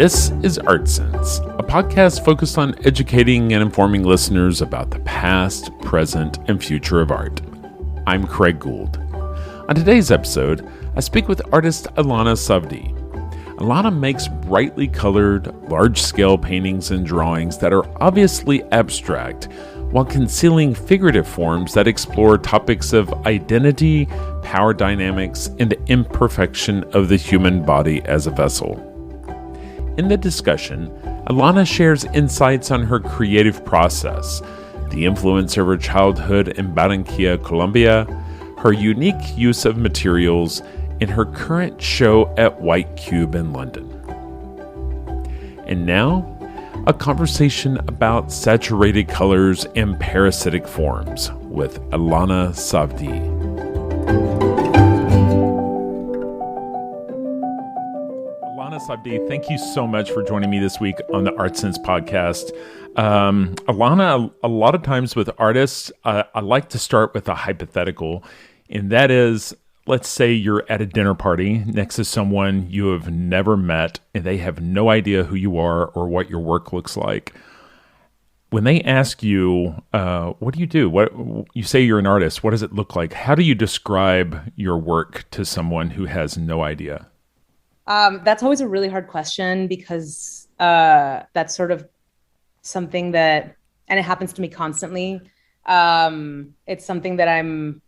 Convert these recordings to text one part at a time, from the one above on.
This is Art Sense, a podcast focused on educating and informing listeners about the past, present, and future of art. I'm Craig Gould. On today's episode, I speak with artist Ilana Savdie. Ilana makes brightly colored, large-scale paintings and drawings that are obviously abstract, while concealing figurative forms that explore topics of identity, power dynamics, and the imperfection of the human body as a vessel. In the discussion, Ilana shares insights on her creative process, the influence of her childhood in Barranquilla, Colombia, her unique use of materials, and her current show at White Cube in London. And now, a conversation about saturated colors and parasitic forms with Ilana Savdie. Ilana Savdie, thank you so much for joining me this week on the Art Sense podcast. Ilana, a lot of times with artists, I like to start with a hypothetical, and that is, let's say you're at a dinner party next to someone you have never met and they have no idea who you are or what your work looks like. When they ask you, what do you do? What you say you're an artist. What does it look like? How do you describe your work to someone who has no idea? That's always a really hard question because that's sort of something that, and it happens to me constantly. It's something that I'm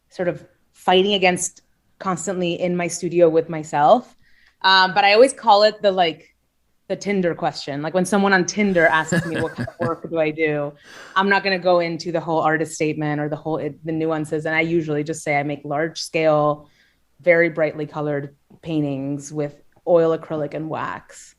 sort of fighting against constantly in my studio with myself. But I always call it the Tinder question. Like when someone on Tinder asks me what kind of work do I do, I'm not going to go into the whole artist statement or the nuances. And I usually just say I make large scale, very brightly colored paintings with oil, acrylic, and wax.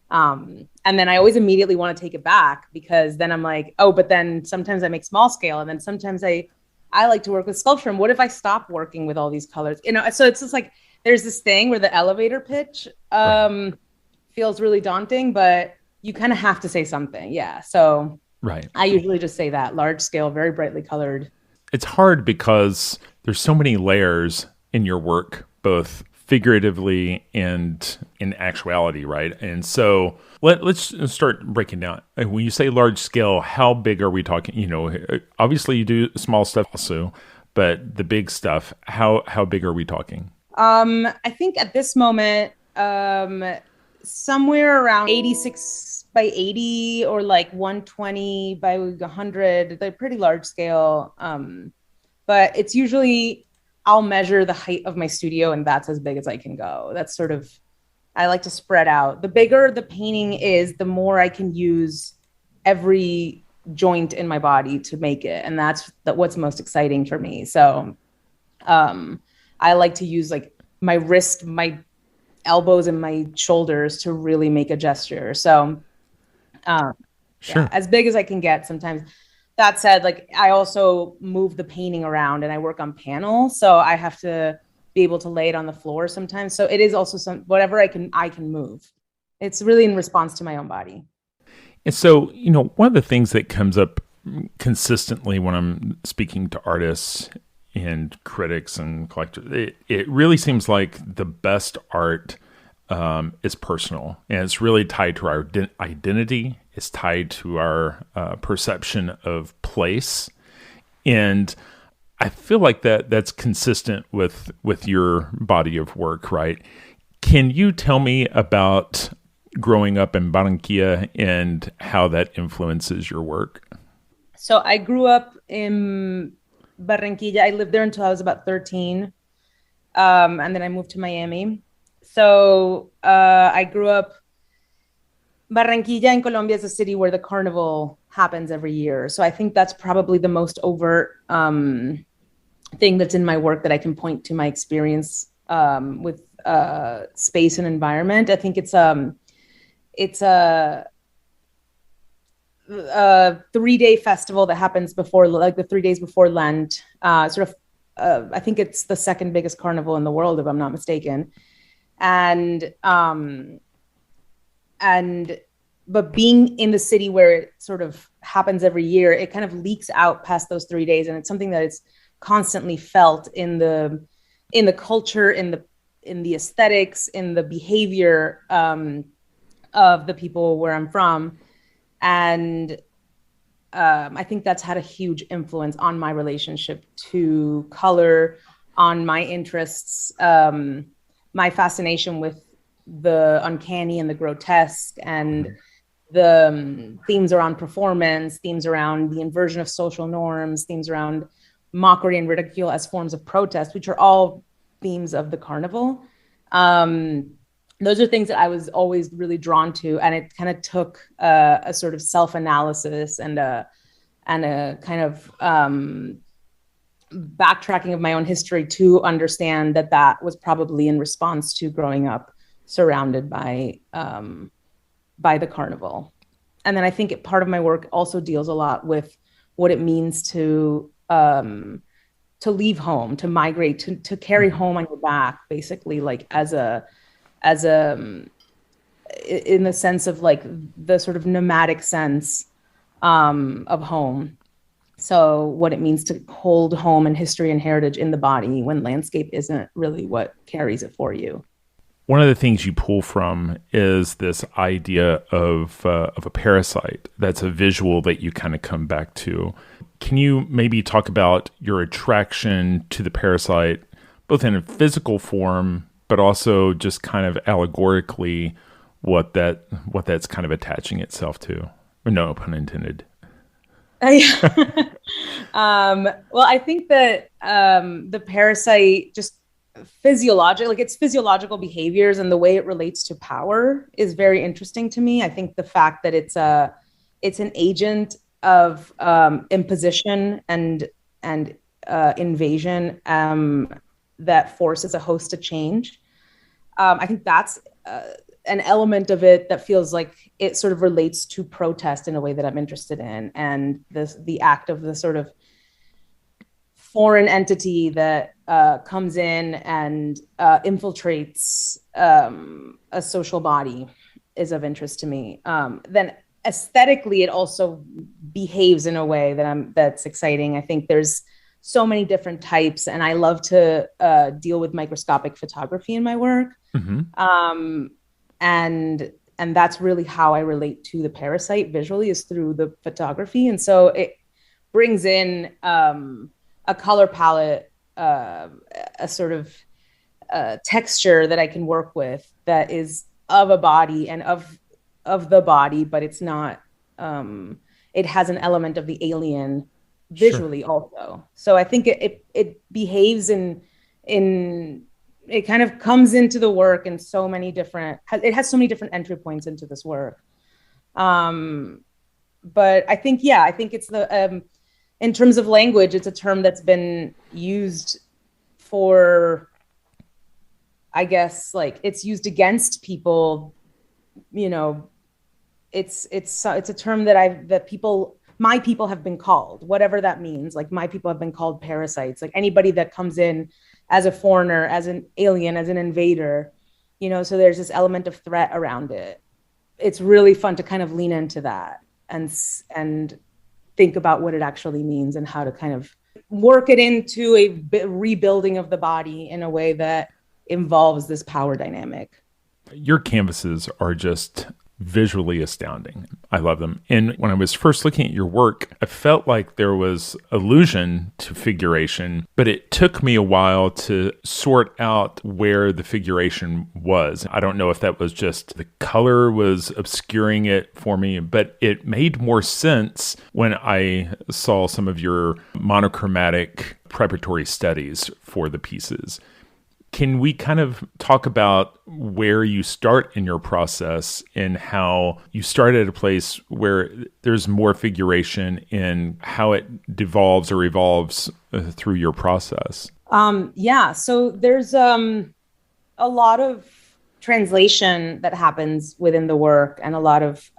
And then I always immediately want to take it back because then I'm like, oh, but then sometimes I make small scale. And then sometimes I like to work with sculpture. And what if I stop working with all these colors? So it's just like, there's this thing where the elevator pitch feels really daunting, but you kind of have to say something. Yeah. So right. I usually just say that large scale, very brightly colored. It's hard because there's so many layers in your work, both figuratively and in actuality, right? And so let's start breaking down. When you say large scale, how big are we talking? Obviously you do small stuff also, but the big stuff, how big are we talking? I think at this moment, somewhere around 86 by 80 or like 120 by 100. They're pretty large scale. But it's usually I'll measure the height of my studio and that's as big as I can go. That's sort of, I like to spread out. The bigger the painting is, the more I can use every joint in my body to make it. And that's what's most exciting for me. So I like to use like my wrist, my elbows, and my shoulders to really make a gesture. So sure. Yeah, as big as I can get sometimes. That said, like I also move the painting around and I work on panel. So I have to be able to lay it on the floor sometimes. So it is also whatever I can move. It's really in response to my own body. And so, one of the things that comes up consistently when I'm speaking to artists and critics and collectors, it really seems like the best art is personal, and it's really tied to our identity. It's tied to our perception of place, and I feel like that's consistent with your body of work, right? Can you tell me about growing up in Barranquilla and how that influences your work? So I grew up in Barranquilla. I lived there until I was about 13, and then I moved to Miami. So I grew up. Barranquilla in Colombia is a city where the carnival happens every year. So I think that's probably the most overt thing that's in my work that I can point to my experience with space and environment. I think it's a 3-day festival that happens before, like the 3 days before Lent. I think it's the second biggest carnival in the world, if I'm not mistaken. But being in the city where it sort of happens every year, it kind of leaks out past those 3 days. And it's something that is constantly felt in the culture, in the aesthetics, in the behavior of the people where I'm from. And I think that's had a huge influence on my relationship to color, on my interests, my fascination with the uncanny and the grotesque, and the themes around performance, themes around the inversion of social norms, themes around mockery and ridicule as forms of protest, which are all themes of the carnival. Those are things that I was always really drawn to, and it kind of took a sort of self-analysis and a kind of backtracking of my own history to understand that that was probably in response to growing up surrounded by the carnival. And then I think part of my work also deals a lot with what it means to leave home, to migrate, to carry home on your back, basically, like as a in the sense of like the sort of nomadic sense of home. So what it means to hold home and history and heritage in the body when landscape isn't really what carries it for you. One of the things you pull from is this idea of a parasite. That's a visual that you kind of come back to. Can you maybe talk about your attraction to the parasite, both in a physical form, but also just kind of allegorically what that's kind of attaching itself to? Or no pun intended. Well, I think that the parasite just physiological, like its physiological behaviors and the way it relates to power is very interesting to me. I think the fact that it's an agent of imposition and invasion that forces a host to change. I think that's an element of it that feels like it sort of relates to protest in a way that I'm interested in, and the act of the sort of foreign entity that comes in and infiltrates a social body is of interest to me. Then aesthetically, it also behaves in a way that's exciting. I think there's so many different types, and I love to deal with microscopic photography in my work. Mm-hmm. And that's really how I relate to the parasite visually, is through the photography. And so it brings in a color palette, a sort of texture that I can work with that is of a body and of the body, but it's not, it has an element of the alien visually. Sure. Also. So I think it behaves in it kind of comes into the work in so many different, it has so many different entry points into this work. But I think it's in terms of language, it's a term that's been used for, I guess, like it's used against people, you know, it's a term that my people have been called, whatever that means. Like my people have been called parasites, like anybody that comes in as a foreigner, as an alien, as an invader, you know, so there's this element of threat around it. It's really fun to kind of lean into that and think about what it actually means and how to kind of work it into a rebuilding of the body in a way that involves this power dynamic. Your canvases are just visually astounding. I love them. And when I was first looking at your work, I felt like there was allusion to figuration, but it took me a while to sort out where the figuration was. I don't know if that was just the color was obscuring it for me, but it made more sense when I saw some of your monochromatic preparatory studies for the pieces. Can we kind of talk about where you start in your process and how you start at a place where there's more figuration in how it devolves or evolves through your process? So there's a lot of translation that happens within the work and a lot of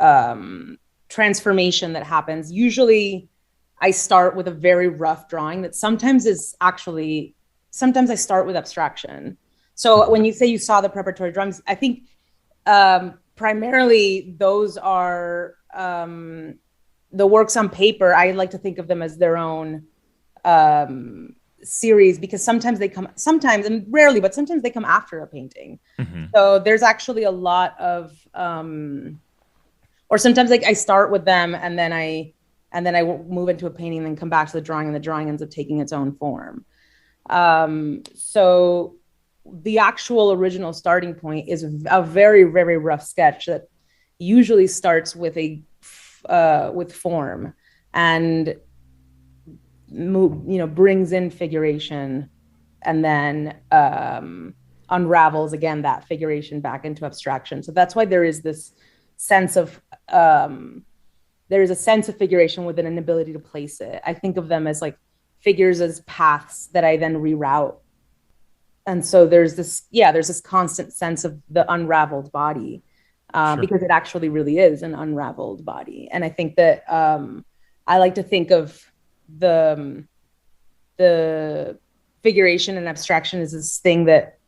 transformation that happens. Usually I start with a very rough drawing that sometimes I start with abstraction. So when you say you saw the preparatory drawings, I think primarily those are the works on paper. I like to think of them as their own series because sometimes and rarely, but sometimes they come after a painting. Mm-hmm. So there's actually a lot of, or sometimes like I start with them and then I move into a painting and then come back to the drawing, and the drawing ends up taking its own form. So the actual original starting point is a very, very rough sketch that usually starts with with form and brings in figuration, and then unravels again that figuration back into abstraction. So that's why there is this sense of there is a sense of figuration with an inability to place it. I think of them as like figures as paths that I then reroute. And so there's this constant sense of the unraveled body, Sure. because it actually really is an unraveled body. And I think that I like to think of the figuration and abstraction as this thing that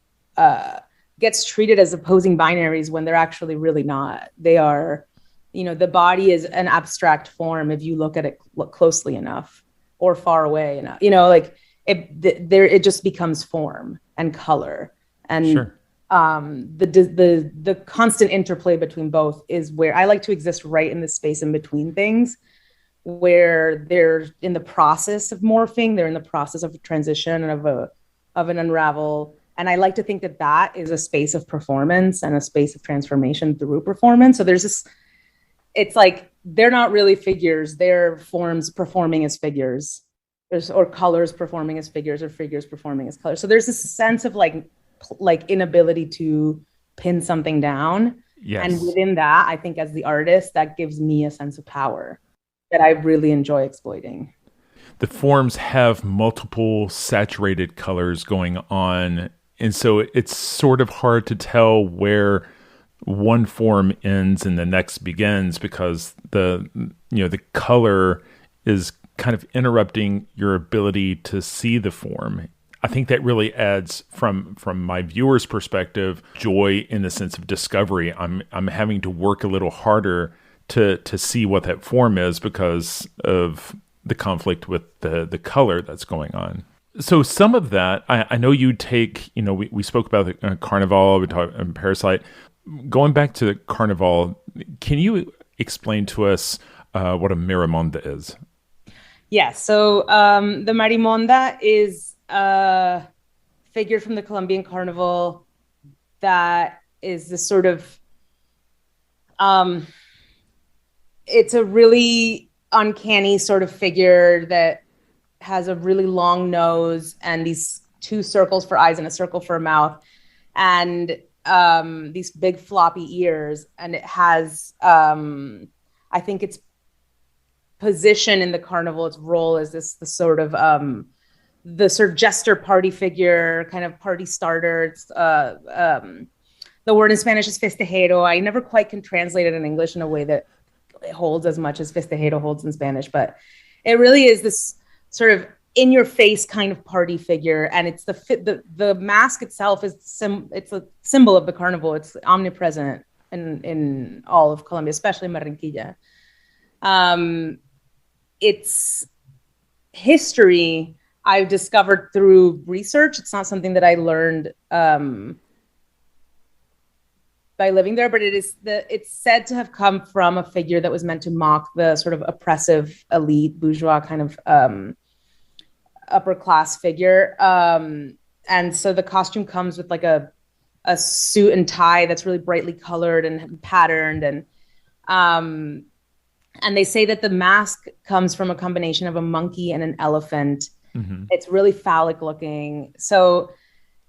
gets treated as opposing binaries when they're actually really not. They are, the body is an abstract form if you look at it closely enough or far away enough. Like it just becomes form and color, and Sure. the constant interplay between both is where I like to exist, right in the space in between things, where they're in the process of morphing, they're in the process of a transition and of an unravel. And I like to think that that is a space of performance and a space of transformation through performance. So there's this, it's like they're not really figures, they're forms performing as figures, or colors performing as figures, or figures performing as colors. So there's this sense of like inability to pin something down. Yes. And within that, I think as the artist, that gives me a sense of power that I really enjoy exploiting. The forms have multiple saturated colors going on, and so it's sort of hard to tell where one form ends and the next begins, because the color is kind of interrupting your ability to see the form. I think that really adds, from my viewer's perspective, joy in the sense of discovery. I'm having to work a little harder to see what that form is because of the conflict with the color that's going on. So some of that, I know you take, we spoke about the Carnival, we talked about Parasite. Going back to the Carnival, can you explain to us what a Marimonda is? Yeah, so the Marimonda is a figure from the Colombian Carnival that is this sort of, it's a really uncanny sort of figure that has a really long nose and these two circles for eyes and a circle for a mouth, and these big floppy ears. And it has, I think its position in the carnival, its role as the sort of jester party figure, kind of party starter. It's, the word in Spanish is festejero. I never quite can translate it in English in a way that it holds as much as festejero holds in Spanish, but it really is this sort of in your face kind of party figure. And it's the mask itself is it's a symbol of the carnival. It's omnipresent in all of Colombia, especially Barranquilla. Its history I've discovered through research. It's not something that I learned by living there, but it's said to have come from a figure that was meant to mock the sort of oppressive elite bourgeois kind of upper class figure. And so the costume comes with like a suit and tie that's really brightly colored and patterned. And they say that the mask comes from a combination of a monkey and an elephant. Mm-hmm. It's really phallic looking. So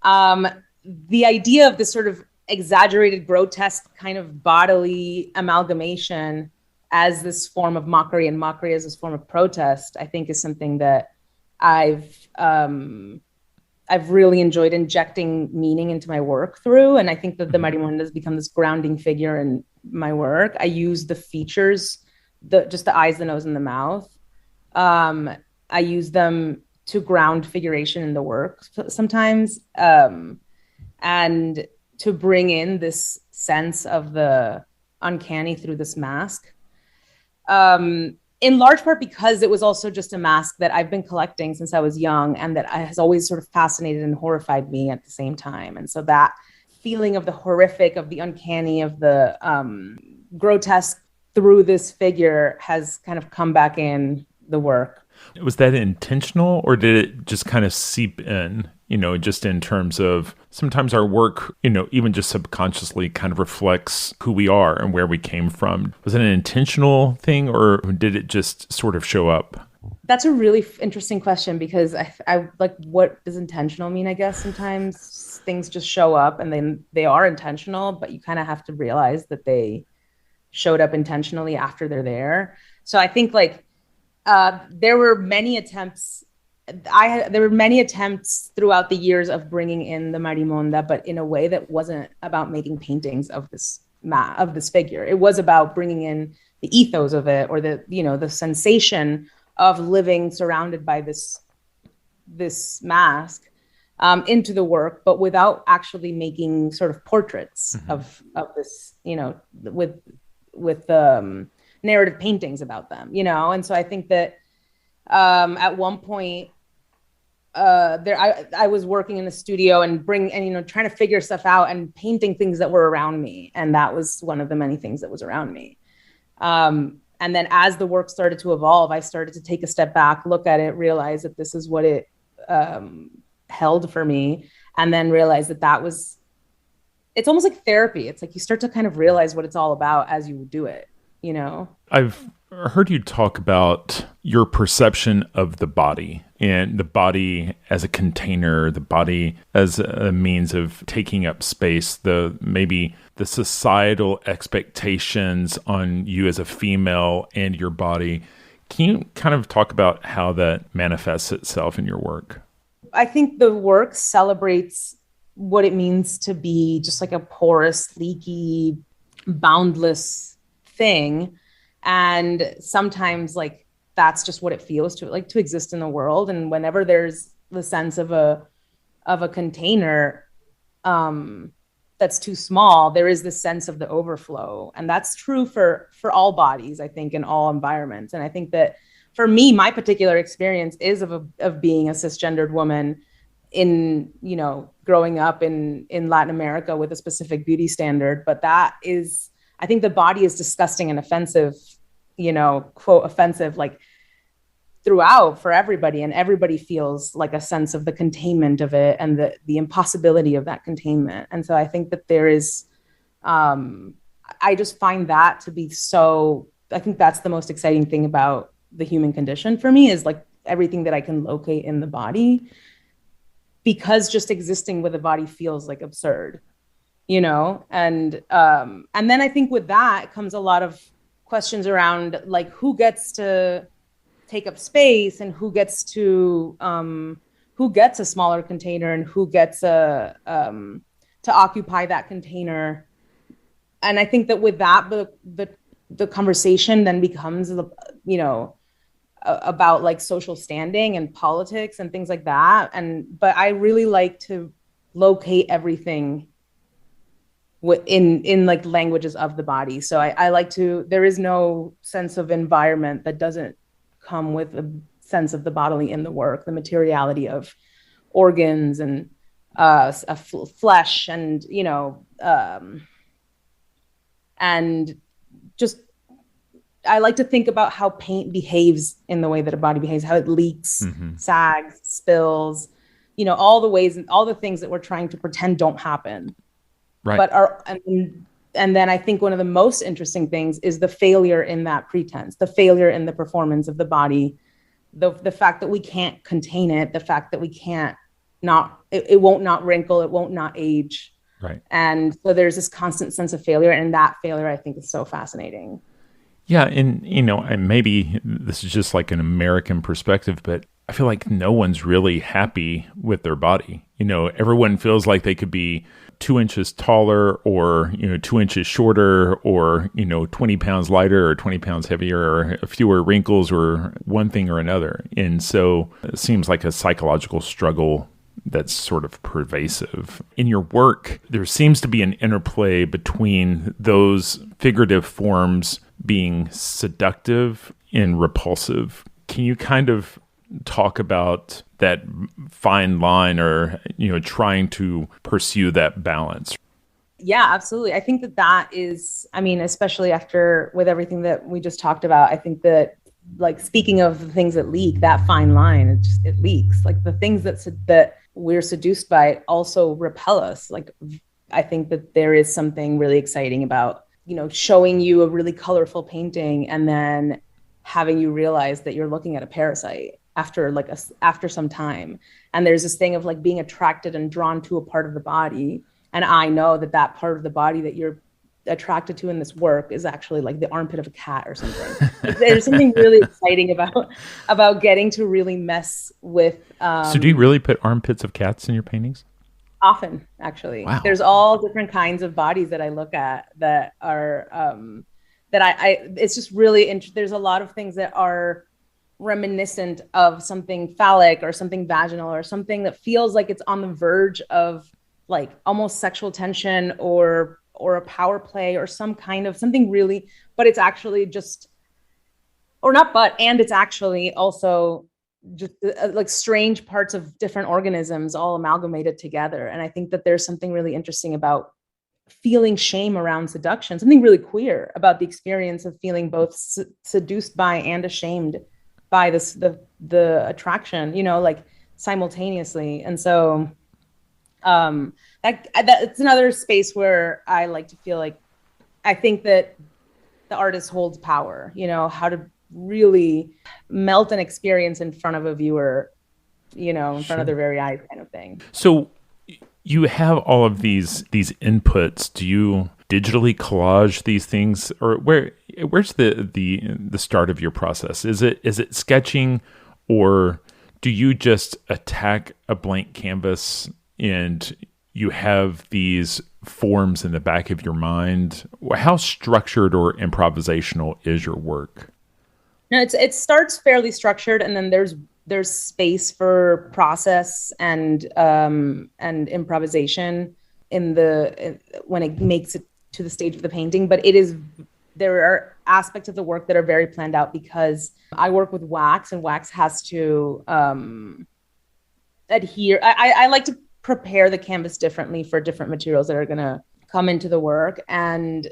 the idea of this sort of exaggerated, grotesque kind of bodily amalgamation as this form of mockery, and mockery as this form of protest, I think is something that I've really enjoyed injecting meaning into my work through. And I think that the Marimonda has become this grounding figure in my work. I use the features, just the eyes, the nose, and the mouth. I use them to ground figuration in the work sometimes, and to bring in this sense of the uncanny through this mask. in large part because it was also just a mask that I've been collecting since I was young, and that has always sort of fascinated and horrified me at the same time. And so that feeling of the horrific, of the uncanny, of the grotesque through this figure has kind of come back in the work. Was that intentional, or did it just kind of seep in, just in terms of sometimes our work, even just subconsciously kind of reflects who we are and where we came from? Was it an intentional thing, or did it just sort of show up? That's a really interesting question, because I like, what does intentional mean? I guess sometimes things just show up and then they are intentional, but you kind of have to realize that they showed up intentionally after they're there. So I think there were many attempts. There were many attempts throughout the years of bringing in the Marimonda, but in a way that wasn't about making paintings of this figure. It was about bringing in the ethos of it, or the sensation of living surrounded by this mask into the work, but without actually making sort of portraits of this, with narrative paintings about them, And so I think that at one point I was working in the studio and trying to figure stuff out and painting things that were around me. And that was one of the many things that was around me. And then as the work started to evolve, I started to take a step back, look at it, realize that this is what it held for me. And then realize that it's almost like therapy. It's like you start to kind of realize what it's all about as you do it. I've heard you talk about your perception of the body, and the body as a container, the body as a means of taking up space, maybe the societal expectations on you as a female and your body. Can you kind of talk about how that manifests itself in your work? I think the work celebrates what it means to be just like a porous, leaky, boundless thing. And sometimes that's just what it feels to exist in the world. And whenever there's the sense of a container that's too small, there is this sense of the overflow. And that's true for all bodies, I think, in all environments. And I think that for me, my particular experience is of being a cisgendered woman in, growing up in Latin America with a specific beauty standard. But I think the body is disgusting and offensive, quote, offensive, throughout for everybody. And everybody feels like a sense of the containment of it and the impossibility of that containment. And so I think that there is, I just find that to be I think that's the most exciting thing about the human condition for me, is everything that I can locate in the body, because just existing with a body feels absurd. And then I think with that comes a lot of questions around who gets to take up space, and who gets a smaller container, and who gets to occupy that container. And I think that with that, the conversation then becomes, about social standing and politics and things like that. But I really like to locate everything in languages of the body. So I like there is no sense of environment that doesn't come with a sense of the bodily in the work, the materiality of organs and flesh, and and just, I like to think about how paint behaves in the way that a body behaves, how it leaks, sags, spills, all the ways and all the things that we're trying to pretend don't happen. Right. But and then I think one of the most interesting things is the failure in that pretense, the failure in the performance of the body, the fact that we can't contain it, the fact that we can't it won't not wrinkle, it won't not age. Right. And so there's this constant sense of failure, and that failure I think is so fascinating. Yeah. And, and maybe this is just an American perspective, but I feel like no one's really happy with their body. Everyone feels like they could be 2 inches taller, or, 2 inches shorter, or, 20 pounds lighter, or 20 pounds heavier, or fewer wrinkles, or one thing or another. And so it seems like a psychological struggle that's sort of pervasive. In your work, there seems to be an interplay between those figurative forms being seductive and repulsive. Can you kind of talk about that fine line, or, trying to pursue that balance? Yeah, absolutely. I think that is, I mean, especially after with everything that we just talked about, I think that, like, speaking of the things that leak, that fine line, it leaks. Like, the things that we're seduced by also repel us. Like, I think that there is something really exciting about, showing you a really colorful painting and then having you realize that you're looking at a parasite after some time. And there's this thing of, like, being attracted and drawn to a part of the body. And I know that part of the body that you're attracted to in this work is actually like the armpit of a cat or something. There's something really exciting about getting to really mess with. So do you really put armpits of cats in your paintings? Often, actually. Wow. There's all different kinds of bodies that I look at that are it's just really interesting. There's a lot of things that are reminiscent of something phallic or something vaginal or something that feels like it's on the verge of, like, almost sexual tension or a power play or some kind of something really, but it's actually just, or not, but, and it's actually also just like strange parts of different organisms all amalgamated together. And I think that there's something really interesting about feeling shame around seduction, something really queer about the experience of feeling both seduced by and ashamed by the attraction, like, simultaneously. And so that's another space where I like to feel like I think that the artist holds power, how to really melt an experience in front of a viewer, in front of their very eyes, kind of thing. So you have all of these inputs. Do you digitally collage these things, or where's the start of your process? Is it sketching, or do you just attack a blank canvas and you have these forms in the back of your mind? How structured or improvisational is your work? No, it starts fairly structured, and then there's space for process and improvisation when it makes it to the stage of the painting. But there are aspects of the work that are very planned out, because I work with wax, and wax has to adhere. I like to prepare the canvas differently for different materials that are going to come into the work. And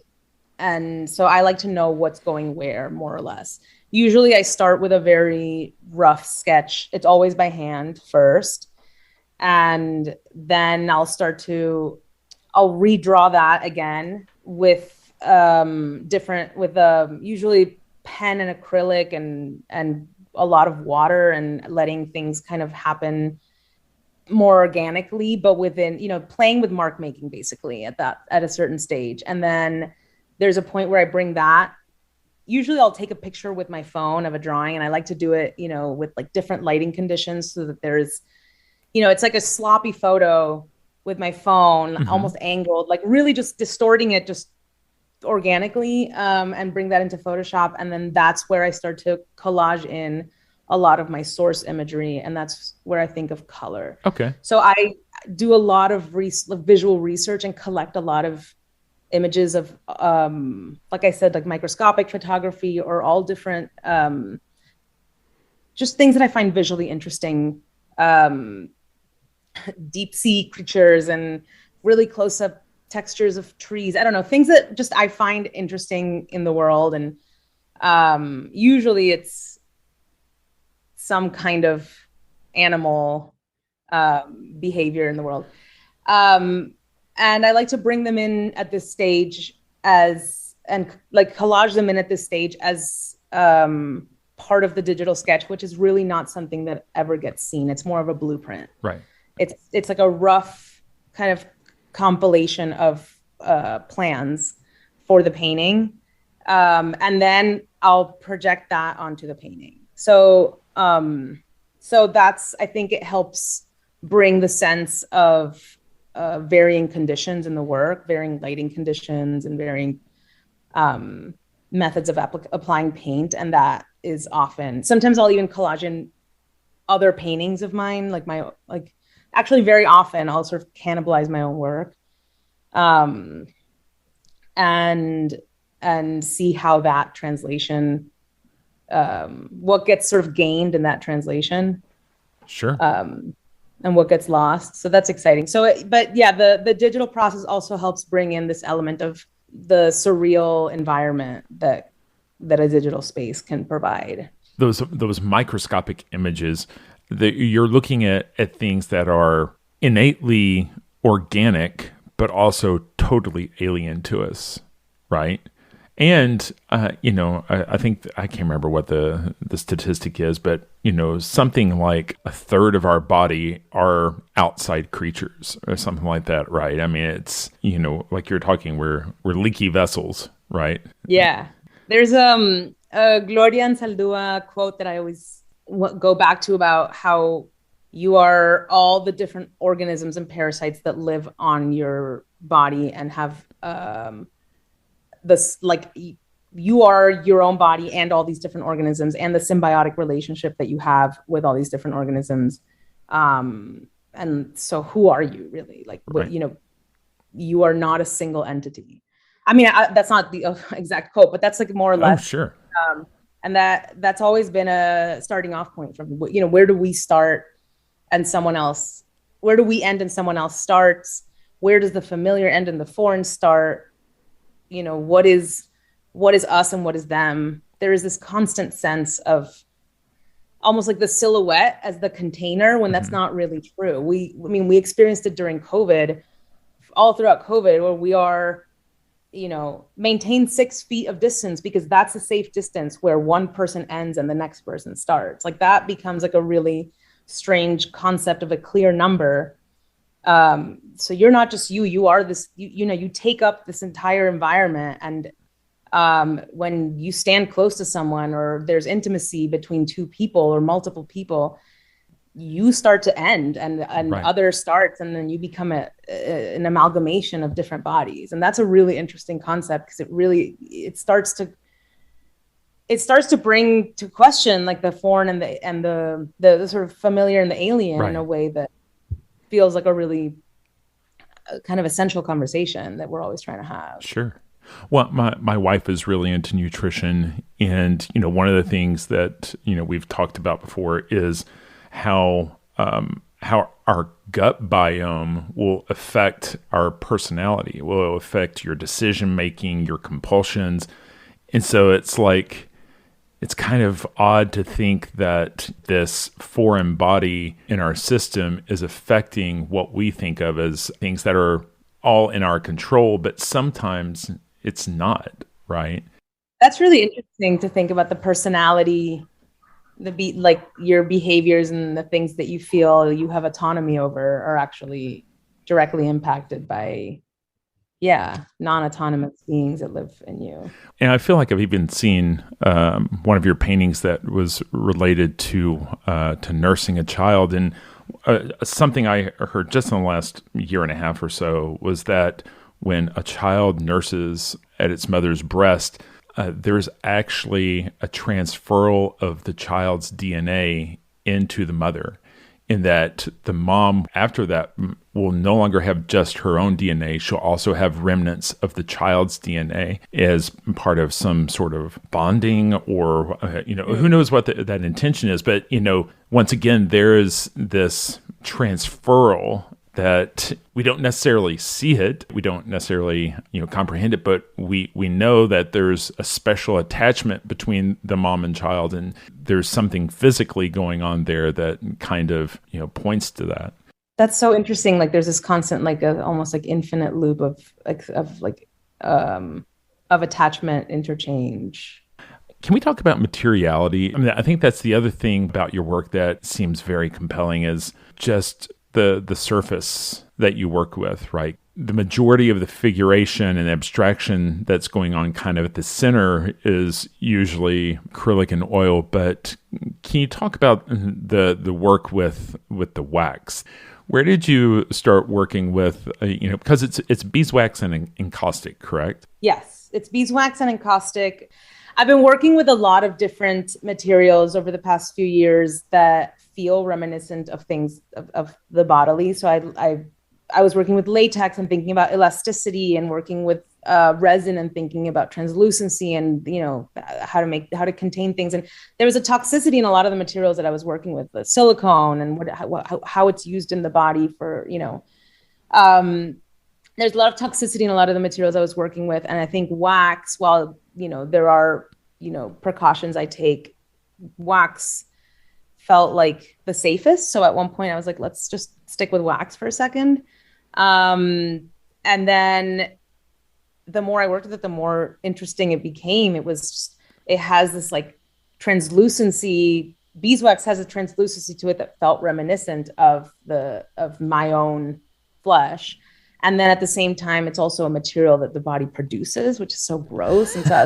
so I like to know what's going where, more or less. Usually I start with a very rough sketch. It's always by hand first. And then I'll redraw that again with usually pen and acrylic and a lot of water, and letting things kind of happen more organically, but within, playing with mark making basically at a certain stage. And then there's a point where I bring that. Usually I'll take a picture with my phone of a drawing, and I like to do it, with, like, different lighting conditions, so that there's, it's like a sloppy photo with my phone, almost angled, like really just distorting it just organically, and bring that into Photoshop. And then that's where I start to collage in a lot of my source imagery, and that's where I think of color. Okay. So I do a lot of visual research and collect a lot of images of, like I said, like microscopic photography, or all different, just things that I find visually interesting, deep sea creatures and really close up textures of trees. I don't know, things that just I find interesting in the world. And usually it's some kind of animal behavior in the world. And I like to bring them in at this stage collage them in at this stage as part of the digital sketch, which is really not something that ever gets seen. It's more of a blueprint. Right. It's like a rough kind of compilation of plans for the painting. And then I'll project that onto the painting. So that's, I think it helps bring the sense of varying conditions in the work, varying lighting conditions, and varying methods of applying paint. And that is often, sometimes I'll even collage in other paintings of mine, actually very often I'll sort of cannibalize my own work, and see how that translation what gets sort of gained in that translation. Sure. And what gets lost. So that's exciting. But yeah, the digital process also helps bring in this element of the surreal environment that a digital space can provide. Those microscopic images that you're looking at things that are innately organic, but also totally alien to us, right? And, I think, I can't remember what the statistic is, but, something like a third of our body are outside creatures or something like that, right? I mean, it's, like you're talking, we're leaky vessels, right? Yeah. There's a Gloria Anzaldúa quote that I always go back to about how you are all the different organisms and parasites that live on your body and have this, like, you are your own body and all these different organisms and the symbiotic relationship that you have with all these different organisms. And so who are you really? Like, right. You are not a single entity. I mean, that's not the exact quote, but that's like more or less. Oh, sure. And that's always been a starting off point from, where do we start and where do we end and someone else starts? Where does the familiar end and the foreign start? What is us and what is them? There is this constant sense of almost like the silhouette as the container when that's not really true. We experienced it during COVID, all throughout COVID, where we are, maintain 6 feet of distance because that's a safe distance where one person ends and the next person starts. Like, that becomes like a really strange concept of a clear number. So you're not just you are this, you take up this entire environment. And when you stand close to someone or there's intimacy between two people or multiple people, you start to end and right. Other starts, and then you become an amalgamation of different bodies. And that's a really interesting concept because it starts to bring to question like the foreign and the sort of familiar and the alien right. in a way that feels like a really kind of essential conversation that we're always trying to have. Sure. Well, my wife is really into nutrition, and one of the things that we've talked about before is how our gut biome will affect our personality, will affect your decision making, your compulsions, and so it's kind of odd to think that this foreign body in our system is affecting what we think of as things that are all in our control, but sometimes it's not, right? That's really interesting to think about the personality, like your behaviors and the things that you feel you have autonomy over are actually directly impacted by non-autonomous beings that live in you. And I feel like I've even seen one of your paintings that was related to nursing a child. And something I heard just in the last year and a half or so was that when a child nurses at its mother's breast, there's actually a transferal of the child's DNA into the mother, in that the mom, after that, will no longer have just her own DNA. She'll also have remnants of the child's DNA as part of some sort of bonding or, who knows what that intention is. But, once again, there is this transferal that we don't necessarily see it. We don't necessarily, comprehend it, but we know that there's a special attachment between the mom and child, and there's something physically going on there that kind of, points to that. That's so interesting. Like, there's this constant, like almost like infinite loop of attachment interchange. Can we talk about materiality? I mean, I think that's the other thing about your work that seems very compelling is just the surface that you work with, right? The majority of the figuration and abstraction that's going on kind of at the center is usually acrylic and oil, but can you talk about the work with the wax? Where did you start working with, because it's beeswax and encaustic, correct? Yes, it's beeswax and encaustic. I've been working with a lot of different materials over the past few years that feel reminiscent of things of the bodily. So I I was working with latex and thinking about elasticity, and working with resin and thinking about translucency, and how to contain things. And there was a toxicity in a lot of the materials that I was working with, the silicone, and how it's used in the body for there's a lot of toxicity in a lot of the materials I was working with. And I think wax, while there are precautions I take, wax felt like the safest. So at one point I was like, let's just stick with wax for a second. And then the more I worked with it, the more interesting it became. It has this like translucency. Beeswax has a translucency to it that felt reminiscent of my own flesh. And then at the same time, it's also a material that the body produces, which is so gross. And so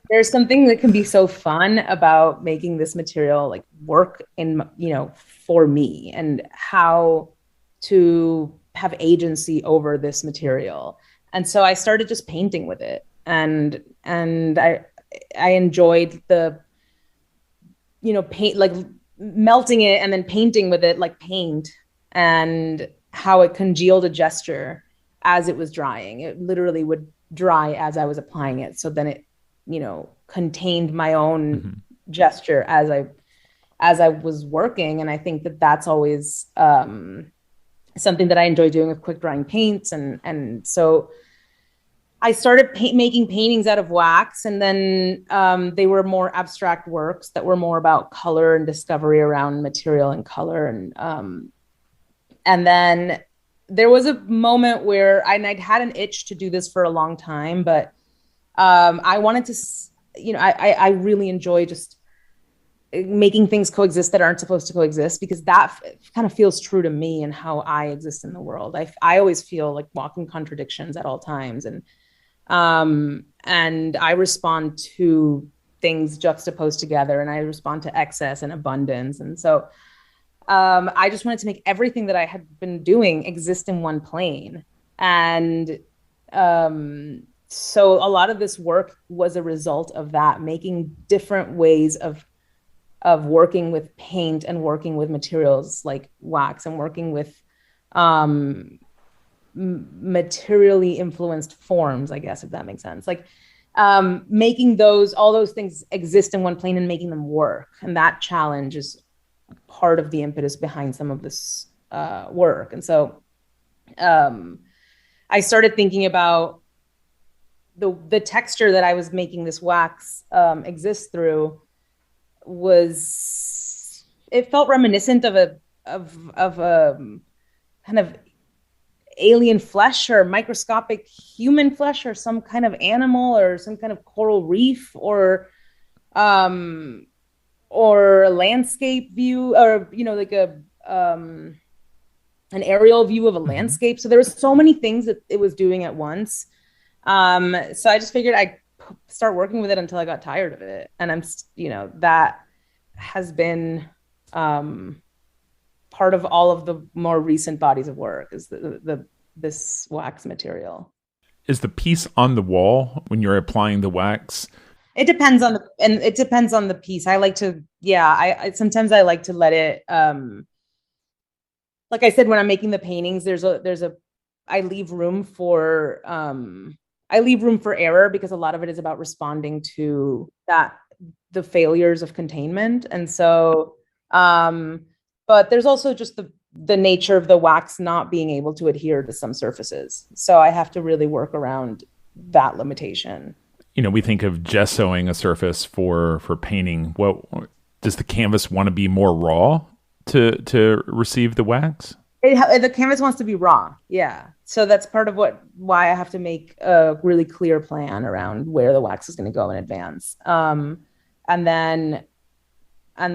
there's something that can be so fun about making this material like work for me, and how to have agency over this material. And so I started just painting with it, and I enjoyed the paint, like melting it and then painting with it like paint, and how it congealed a gesture as it was drying. It literally would dry as I was applying it. So then it, contained my own gesture as I was working. And I think that that's always something that I enjoy doing with quick drying paints. And so I started making paintings out of wax, and then they were more abstract works that were more about color and discovery around material and color. And then there was a moment where I'd had an itch to do this for a long time, but I wanted to, I really enjoy just making things coexist that aren't supposed to coexist, because that kind of feels true to me and how I exist in the world. I always feel like walking contradictions at all times. And I respond to things juxtaposed together, and I respond to excess and abundance. And so I just wanted to make everything that I had been doing exist in one plane. And so a lot of this work was a result of that, making different ways of working with paint and working with materials like wax, and working with materially influenced forms, I guess, if that makes sense. Like making all those things exist in one plane and making them work. And that challenge is part of the impetus behind some of this work. And so I started thinking about the texture that I was making this wax exist through. It felt reminiscent of a kind of alien flesh, or microscopic human flesh, or some kind of animal, or some kind of coral reef, or a landscape view, or like an aerial view of a landscape. So there was so many things that it was doing at once. So I just figured I'd start working with it until I got tired of it. And that has been part of all of the more recent bodies of work, is this wax material. Is the piece on the wall when you're applying the wax? It depends on the piece. I like to, sometimes I like to let it, like I said, when I'm making the paintings, I leave room for error, because a lot of it is about responding to the failures of containment. And so, but there's also just the nature of the wax not being able to adhere to some surfaces. So I have to really work around that limitation. We think of gessoing a surface for painting. Well, does the canvas want to be more raw to receive the wax? The canvas wants to be raw. Yeah. So that's part of why I have to make a really clear plan around where the wax is going to go in advance. And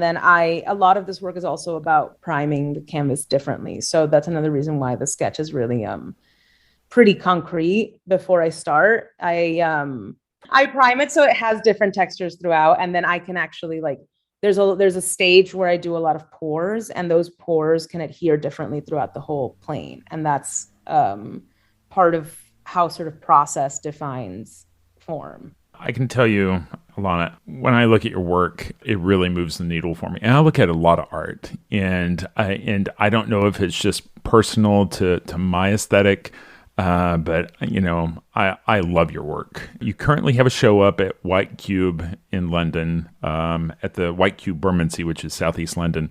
then a lot of this work is also about priming the canvas differently. So that's another reason why the sketch is really pretty concrete before I start. I prime it so it has different textures throughout, and then I can actually there's a stage where I do a lot of pours, and those pours can adhere differently throughout the whole plane. And that's part of how sort of process defines form. I can tell you, Ilana, when I look at your work, it really moves the needle for me. And I look at a lot of art, and I don't know if it's just personal to my aesthetic, but I love your work. You currently have a show up at White Cube in London, at the White Cube Bermondsey, which is southeast London.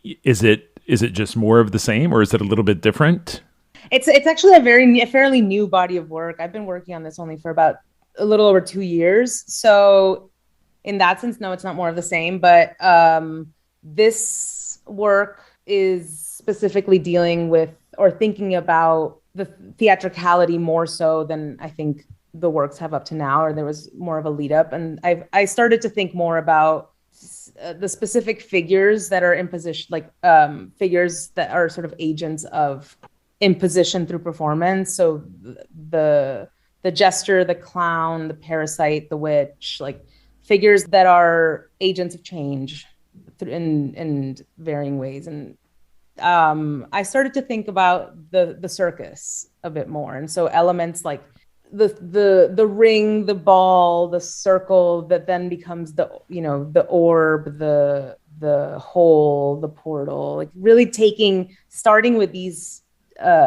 Is it just more of the same, or is it a little bit different? It's actually a fairly new body of work. I've been working on this only for about a little over 2 years. So in that sense, no, it's not more of the same. But this work is specifically dealing with or thinking about the theatricality more so than I think the works have up to now, or there was more of a lead up. And I started to think more about the specific figures that are imposition, like figures that are sort of agents of imposition through performance. So the jester, the clown, the parasite, the witch, like figures that are agents of change in varying ways. And I started to think about the circus a bit more. And so elements like the ring, the ball, the circle that then becomes the orb, the hole, the portal, like really starting with these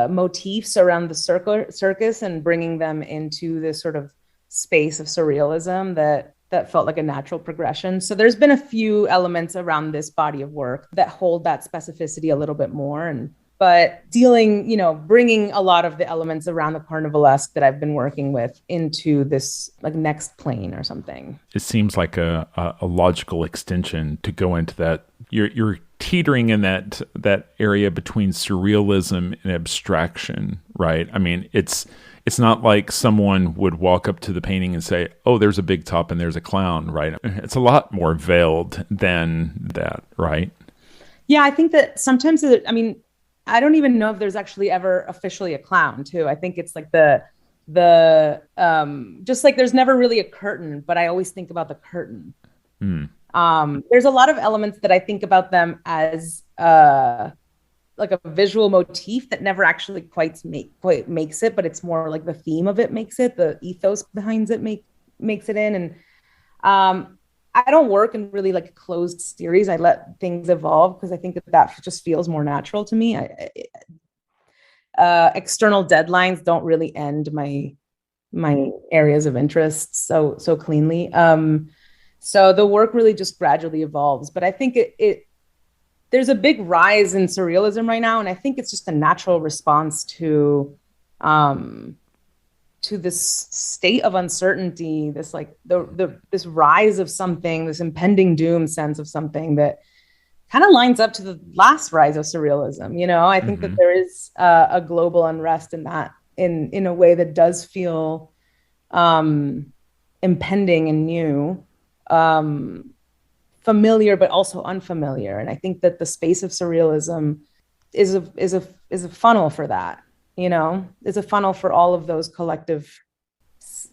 motifs around the circus and bringing them into this sort of space of surrealism that felt like a natural progression. So there's been a few elements around this body of work that hold that specificity a little bit more, but bringing a lot of the elements around the carnivalesque that I've been working with into this like next plane or something. It seems like a logical extension to go into that. You're teetering in that area between surrealism and abstraction, right? I mean, it's not like someone would walk up to the painting and say, "Oh, there's a big top and there's a clown," right? It's a lot more veiled than that, right? Yeah, I think that sometimes, I don't even know if there's actually ever officially a clown too. I think it's like just like there's never really a curtain, but I always think about the curtain. There's a lot of elements that I think about them as like a visual motif that never actually quite makes it, but it's more like the theme of it makes it, the ethos behind it makes it in. And I don't work in really like a closed series. I let things evolve because I think that just feels more natural to me. External deadlines don't really end my areas of interest so cleanly. So the work really just gradually evolves. But I think there's a big rise in surrealism right now, and I think it's just a natural response to this state of uncertainty, this like this rise of something, this impending doom sense of something that kind of lines up to the last rise of surrealism. I think that there is a global unrest in that, in a way that does feel impending and new, familiar but also unfamiliar. And I think that the space of surrealism is a funnel for that. Is a funnel for all of those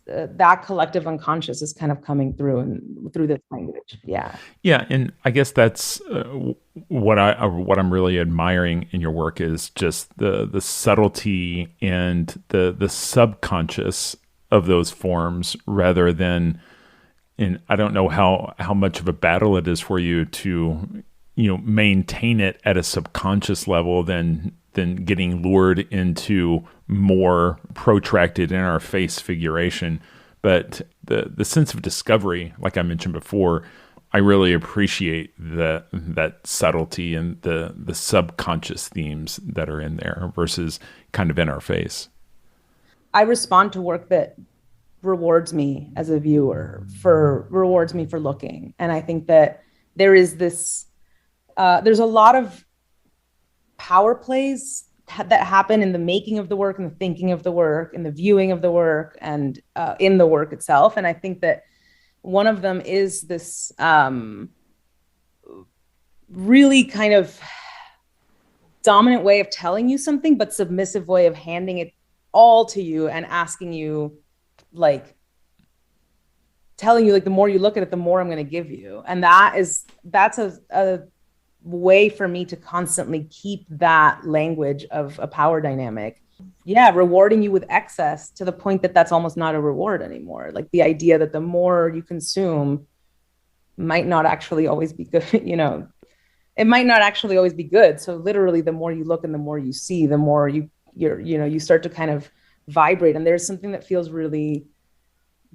that collective unconscious is kind of coming through and through this language. Yeah, and I guess that's what I'm really admiring in your work is just the subtlety and the subconscious of those forms, rather than. And I don't know how much of a battle it is for you to maintain it at a subconscious level than getting lured into more protracted in our face figuration. But the sense of discovery, like I mentioned before, I really appreciate that subtlety and the subconscious themes that are in there versus kind of in our face. I respond to work that rewards me as a viewer, rewards me for looking. And I think that there is this, there's a lot of power plays that happen in the making of the work and the thinking of the work and the viewing of the work and in the work itself. And I think that one of them is this really kind of dominant way of telling you something, but submissive way of handing it all to you and asking you, like, telling you, like, the more you look at it, the more I'm going to give you. And that's a way for me to constantly keep that language of a power dynamic rewarding you with excess to the point that that's almost not a reward anymore. Like the idea that the more you consume might not actually always be good, it might not actually always be good. So literally the more you look and the more you see, the more you start to kind of vibrate. And there's something that feels really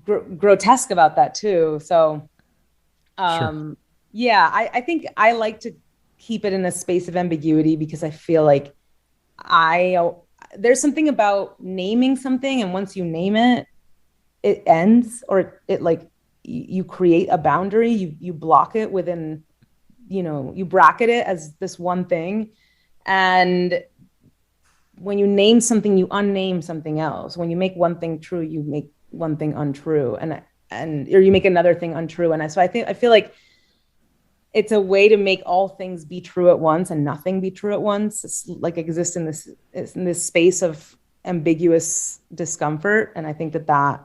grotesque about that too. So Sure. I think I like to keep it in a space of ambiguity because I feel like there's something about naming something, and once you name it, it ends, or it like you create a boundary, you block it within, you bracket it as this one thing. And when you name something, you unname something else. When you make one thing true, you make one thing untrue, or you make another thing untrue. And so I feel like it's a way to make all things be true at once and nothing be true at once. It's like exist in this space of ambiguous discomfort. And I think that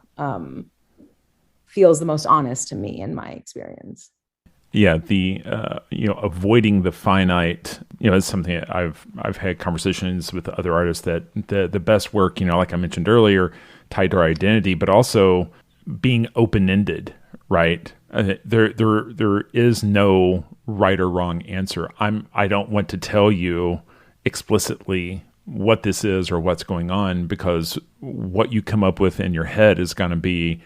feels the most honest to me in my experience. Yeah, the avoiding the finite, is something I've had conversations with other artists that the best work, like I mentioned earlier, tied to our identity, but also being open-ended, right? There is no right or wrong answer. I don't want to tell you explicitly what this is or what's going on, because what you come up with in your head is going to be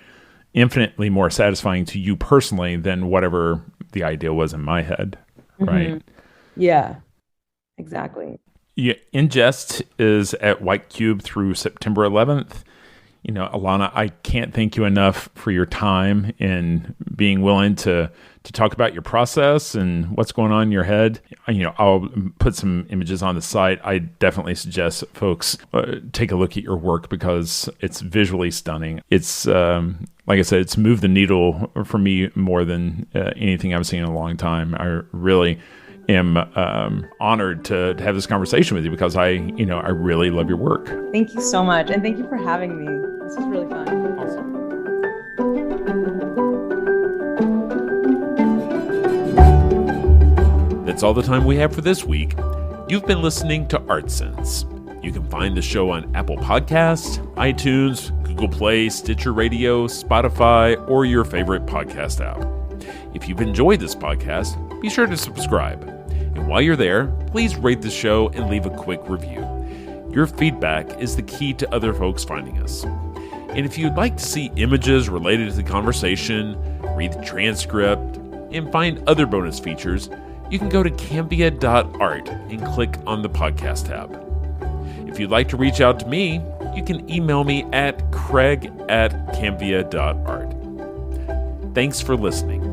infinitely more satisfying to you personally than whatever the idea was in my head, right? Mm-hmm. Yeah, exactly. Yeah, Ingest is at White Cube through September 11th. Ilana, I can't thank you enough for your time and being willing to talk about your process and what's going on in your head. I'll put some images on the site. I definitely suggest folks take a look at your work because it's visually stunning. It's, like I said, it's moved the needle for me more than anything I've seen in a long time. I really am honored to have this conversation with you because I really love your work. Thank you so much. And thank you for having me. This was really fun. Awesome. That's all the time we have for this week. You've been listening to Art Sense. You can find the show on Apple Podcasts, iTunes, Google Play, Stitcher Radio, Spotify, or your favorite podcast app. If you've enjoyed this podcast, be sure to subscribe. And while you're there, please rate the show and leave a quick review. Your feedback is the key to other folks finding us. And if you'd like to see images related to the conversation, read the transcript, and find other bonus features, you can go to Cambia.art and click on the podcast tab. If you'd like to reach out to me, you can email me at craig@cambia.art. Thanks for listening.